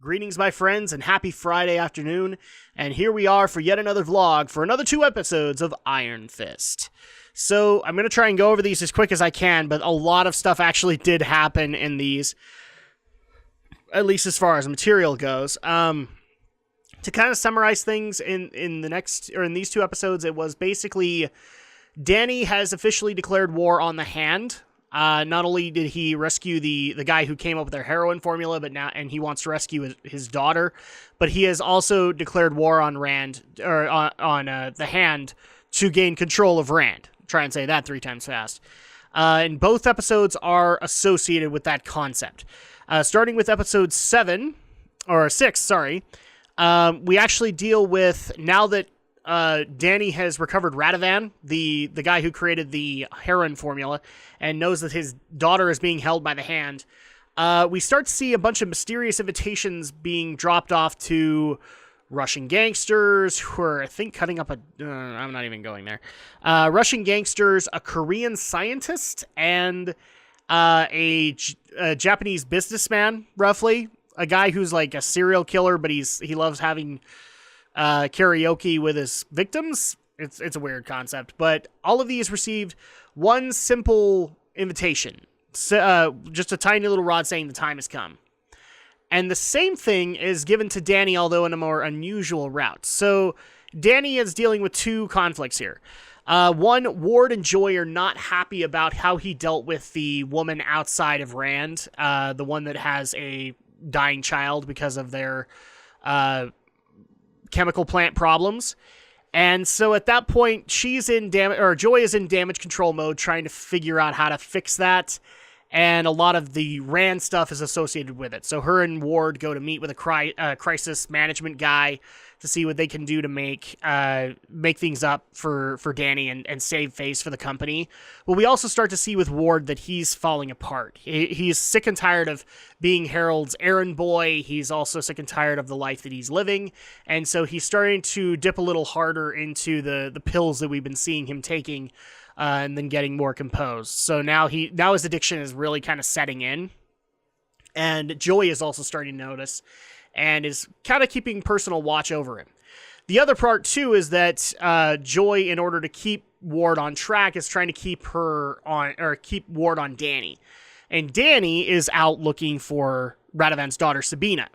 Greetings, my friends, and happy Friday afternoon. And here we are for yet another vlog for another 2 episodes of Iron Fist. So I'm going to try and go over these as quick as I can, but a lot of stuff actually did happen in these, at least as far as material goes. To kind of summarize things in these 2 episodes, it was basically Danny has officially declared war on the Hand. Not only did he rescue the guy who came up with their heroin formula, and he wants to rescue his daughter, but he has also declared war on Rand, or on the Hand, to gain control of Rand. Try and say that 3 times fast. And both episodes are associated with that concept. Starting with episode 6, we actually deal with, now that Danny has recovered Radovan, the guy who created the heroin formula, and knows that his daughter is being held by the Hand. We start to see a bunch of mysterious invitations being dropped off to Russian gangsters who are, I think, cutting up I'm not even going there. Russian gangsters, a Korean scientist, and a Japanese businessman, roughly. A guy who's like a serial killer, but he loves having karaoke with his victims. It's a weird concept, but all of these received one simple invitation. Just a tiny little rod saying the time has come. And the same thing is given to Danny, although in a more unusual route. So Danny is dealing with 2 conflicts here. One, Ward and Joy are not happy about how he dealt with the woman outside of Rand, the one that has a dying child because of their chemical plant problems. And so at that point, Joy is in damage control mode, trying to figure out how to fix that. And a lot of the Rand stuff is associated with it. So her and Ward go to meet with a crisis management guy to see what they can do to make things up for Danny and save face for the company. But we also start to see with Ward that he's falling apart. He's sick and tired of being Harold's errand boy. He's also sick and tired of the life that he's living. And so he's starting to dip a little harder into the pills that we've been seeing him taking, and then getting more composed. So now his addiction is really kind of setting in. And Joy is also starting to notice and is kind of keeping personal watch over him. The other part, too, is that Joy, in order to keep Ward on track, is trying to keep Ward on Danny. And Danny is out looking for Radovan's daughter, Sabina.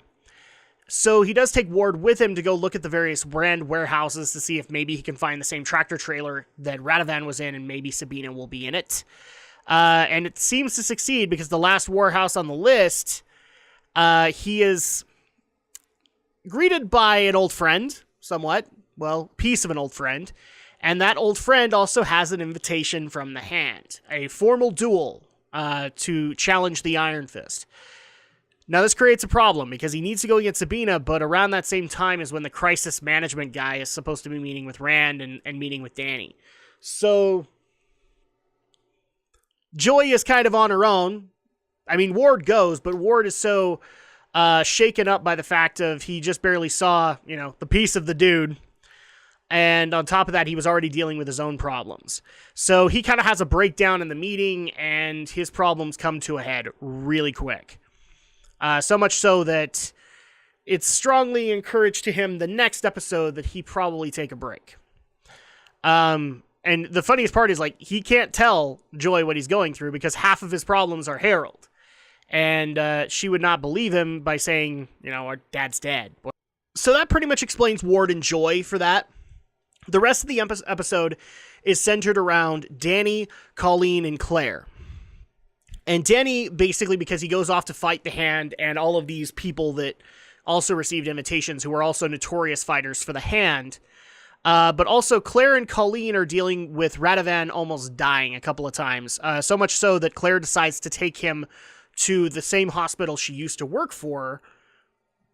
So he does take Ward with him to go look at the various Rand warehouses to see if maybe he can find the same tractor trailer that Radovan was in, and maybe Sabina will be in it. And it seems to succeed because the last warehouse on the list, he is greeted by an old friend, somewhat. Well, piece of an old friend. And that old friend also has an invitation from the Hand, a formal duel to challenge the Iron Fist. Now, this creates a problem because he needs to go against Sabina, but around that same time is when the crisis management guy is supposed to be meeting with Rand and meeting with Danny. So Joy is kind of on her own. I mean, Ward goes, but Ward is so shaken up by the fact of he just barely saw, the piece of the dude. And on top of that, he was already dealing with his own problems. So he kind of has a breakdown in the meeting, and his problems come to a head really quick. So much so that it's strongly encouraged to him the next episode that he probably take a break. And the funniest part is, he can't tell Joy what he's going through because half of his problems are Harold. And she would not believe him by saying, our dad's dead. So that pretty much explains Ward and Joy for that. The rest of the episode is centered around Danny, Colleen, and Claire. And Danny, basically, because he goes off to fight the Hand and all of these people that also received invitations who are also notorious fighters for the Hand. But also Claire and Colleen are dealing with Radovan almost dying a couple of times. So much so that Claire decides to take him to the same hospital she used to work for,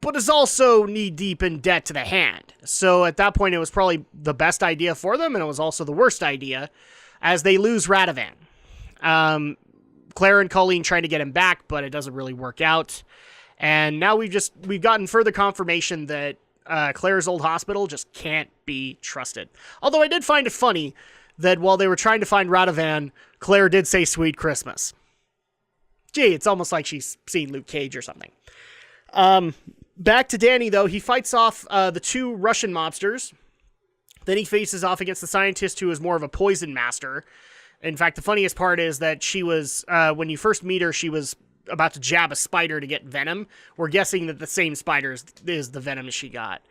but is also knee-deep in debt to the Hand. So at that point, it was probably the best idea for them, and it was also the worst idea, as they lose Radovan. Claire and Colleen trying to get him back, but it doesn't really work out. And now we've gotten further confirmation that Claire's old hospital just can't be trusted. Although I did find it funny that while they were trying to find Radovan, Claire did say "Sweet Christmas." Gee, it's almost like she's seen Luke Cage or something. Back to Danny, though. He fights off the two Russian mobsters. Then he faces off against the scientist who is more of a poison master. In fact, the funniest part is that she was, when you first meet her, she was about to jab a spider to get venom. We're guessing that the same spider is the venom she got.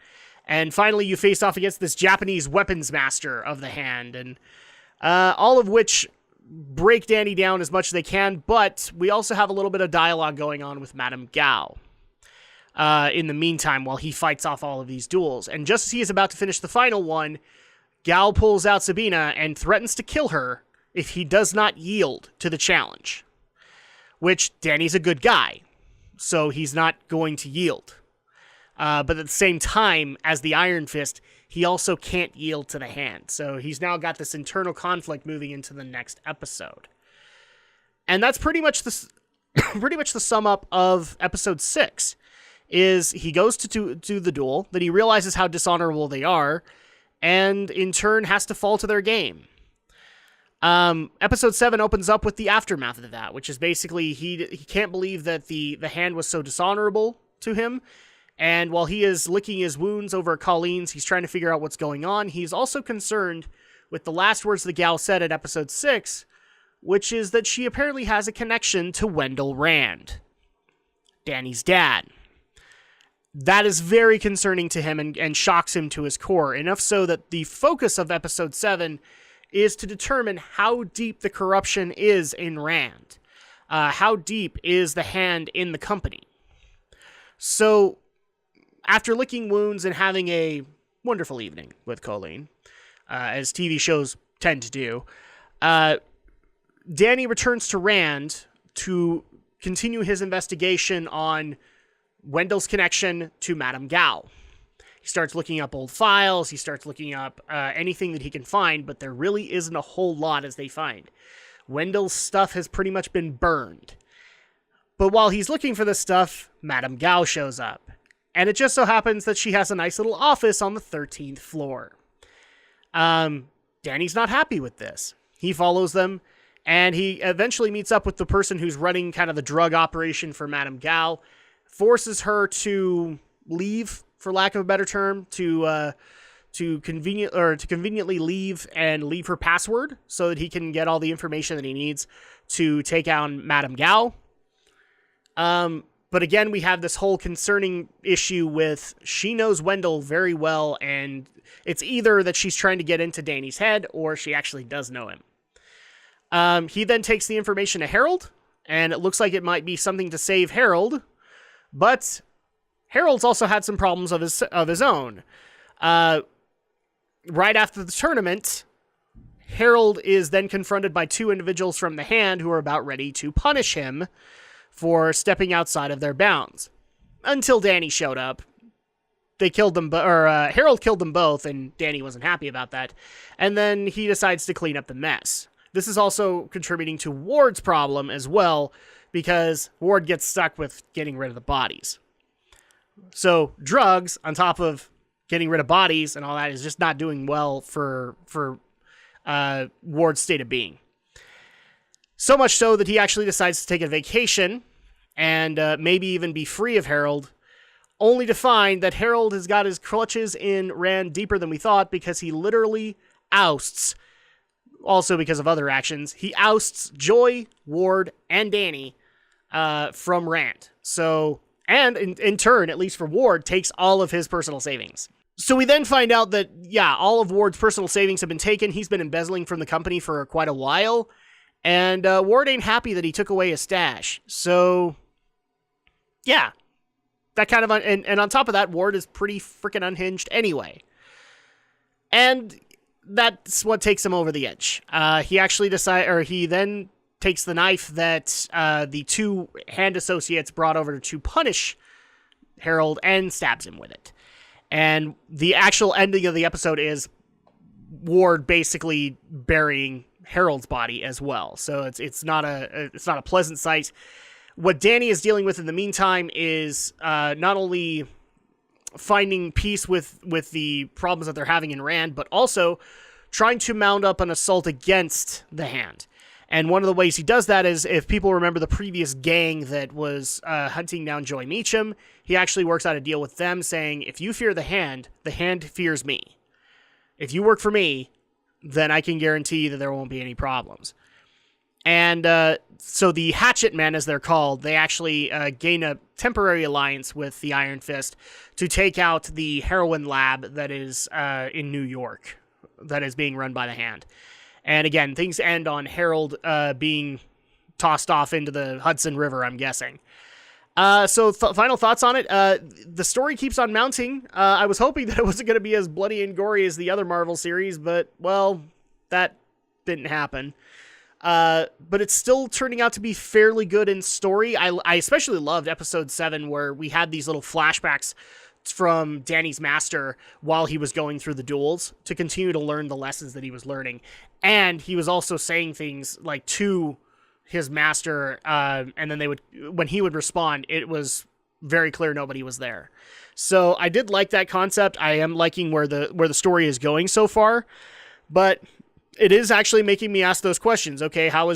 And finally, you face off against this Japanese weapons master of the hand, and all of which break Danny down as much as they can, but we also have a little bit of dialogue going on with Madame Gao in the meantime while he fights off all of these duels. And just as he is about to finish the final one, Gao pulls out Sabina and threatens to kill her if he does not yield to the challenge. Which, Danny's a good guy, so he's not going to yield. But at the same time, as the Iron Fist, he also can't yield to the hand. So he's now got this internal conflict moving into the next episode. And that's pretty much the sum up of episode 6. Is he goes to the duel, then he realizes how dishonorable they are, and in turn has to fall to their game. Episode 7 opens up with the aftermath of that, which is basically he can't believe that the hand was so dishonorable to him. And while he is licking his wounds over at Colleen's, he's trying to figure out what's going on. He's also concerned with the last words the gal said at episode 6, which is that she apparently has a connection to Wendell Rand, Danny's dad. That is very concerning to him and shocks him to his core, enough so that the focus of episode 7 is to determine how deep the corruption is in Rand. How deep is the hand in the company? So, after licking wounds and having a wonderful evening with Colleen, as TV shows tend to do, Danny returns to Rand to continue his investigation on Wendell's connection to Madame Gao. He starts looking up old files, he starts looking up anything that he can find, but there really isn't a whole lot as they find. Wendell's stuff has pretty much been burned. But while he's looking for this stuff, Madame Gao shows up. And it just so happens that she has a nice little office on the 13th floor. Danny's not happy with this. He follows them, and he eventually meets up with the person who's running kind of the drug operation for Madame Gao, forces her to leave, for lack of a better term, to conveniently leave and leave her password so that he can get all the information that he needs to take down Madame Gao. But again, we have this whole concerning issue with she knows Wendell very well, and it's either that she's trying to get into Danny's head or she actually does know him. He then takes the information to Harold, and it looks like it might be something to save Harold, but Harold's also had some problems of his own. Right after the tournament, Harold is then confronted by two individuals from the Hand who are about ready to punish him for stepping outside of their bounds. Until Danny showed up. They killed them, Harold killed them both, and Danny wasn't happy about that. And then he decides to clean up the mess. This is also contributing to Ward's problem as well, because Ward gets stuck with getting rid of the bodies. So drugs, on top of getting rid of bodies and all that, is just not doing well for Ward's state of being. So much so that he actually decides to take a vacation and maybe even be free of Harold, only to find that Harold has got his clutches in Rand deeper than we thought, because he literally ousts, also because of other actions, he ousts Joy, Ward, and Danny from Rand. So, and in turn, at least for Ward, takes all of his personal savings. So we then find out that, yeah, all of Ward's personal savings have been taken. He's been embezzling from the company for quite a while. And Ward ain't happy that he took away his stash. So, yeah. That kind of... And on top of that, Ward is pretty freaking unhinged anyway. And that's what takes him over the edge. He then takes the knife that the two Hand associates brought over to punish Harold and stabs him with it. And the actual ending of the episode is Ward basically burying Harold's body as well. So it's not a pleasant sight. What Danny is dealing with in the meantime is not only finding peace with the problems that they're having in Rand, but also trying to mount up an assault against the Hand. And one of the ways he does that is, if people remember the previous gang that was hunting down Joy Meacham, he actually works out a deal with them saying, if you fear the hand fears me. If you work for me, then I can guarantee that there won't be any problems. And so the Hatchet Men, as they're called, they actually gain a temporary alliance with the Iron Fist to take out the heroin lab that is in New York, that is being run by the Hand. And again, things end on Harold being tossed off into the Hudson River, I'm guessing. So final thoughts on it. The story keeps on mounting. I was hoping that it wasn't going to be as bloody and gory as the other Marvel series, but, well, that didn't happen. But it's still turning out to be fairly good in story. I especially loved episode 7, where we had these little flashbacks from Danny's master while he was going through the duels to continue to learn the lessons that he was learning. And he was also saying things like to his master, and then when he would respond, it was very clear nobody was there. So I did like that concept. I am liking where the story is going so far, but it is actually making me ask those questions. Okay, how are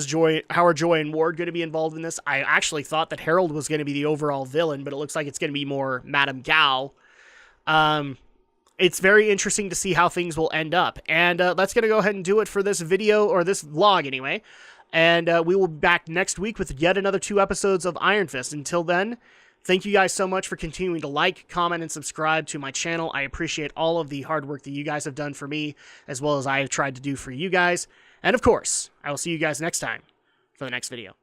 Joy and Ward going to be involved in this? I actually thought that Harold was going to be the overall villain, but it looks like it's going to be more Madame Gao. It's very interesting to see how things will end up. And that's going to go ahead and do it for this video, or this vlog anyway. And we will be back next week with yet another 2 episodes of Iron Fist. Until then, thank you guys so much for continuing to like, comment, and subscribe to my channel. I appreciate all of the hard work that you guys have done for me, as well as I have tried to do for you guys. And of course, I will see you guys next time for the next video.